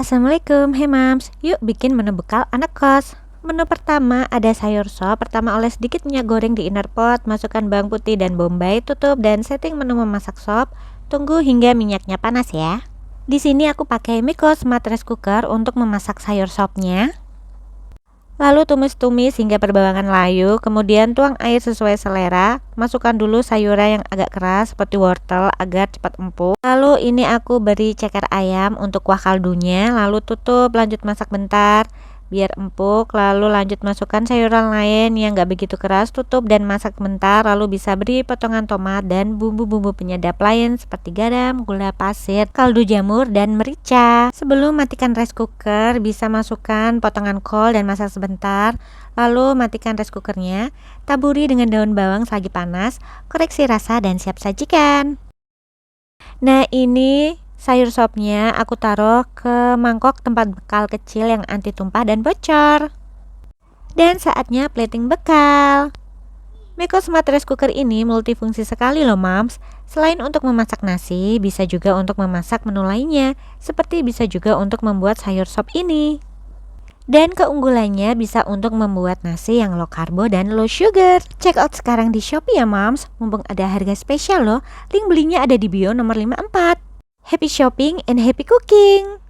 Assalamualaikum, hey mams, yuk bikin menu bekal anak kos. Menu pertama ada sayur sop. Pertama oleh sedikit minyak goreng di inner pot, masukkan bawang putih dan bombay, tutup dan setting menu memasak sop. Tunggu hingga minyaknya panas ya. Di sini aku pakai Miko Smart Rice Cooker untuk memasak sayur sopnya. Lalu tumis-tumis hingga berbawangan layu, kemudian tuang air sesuai selera. Masukkan dulu sayuran yang agak keras seperti wortel agar cepat empuk. Lalu ini aku beri ceker ayam untuk kuah kaldunya, lalu tutup, lanjut masak bentar biar empuk. Lalu lanjut masukkan sayuran lain yang gak begitu keras, tutup dan masak bentar. Lalu bisa beri potongan tomat dan bumbu-bumbu penyedap lain seperti garam, gula pasir, kaldu jamur, dan merica. Sebelum matikan rice cooker, bisa masukkan potongan kol dan masak sebentar. Lalu matikan rice cookernya, taburi dengan daun bawang selagi panas, koreksi rasa dan siap sajikan. Nah, ini sayur sopnya aku taruh ke mangkok tempat bekal kecil yang anti tumpah dan bocor. Dan saatnya plating bekal. Miko Smart Rice Cooker ini multifungsi sekali loh mams. Selain untuk memasak nasi, bisa juga untuk memasak menu lainnya, seperti bisa juga untuk membuat sayur sop ini. Dan keunggulannya bisa untuk membuat nasi yang low karbo dan low sugar. Check out sekarang di Shopee ya mams, mumpung ada harga spesial loh. Link belinya ada di bio nomor 54. Happy shopping and happy cooking!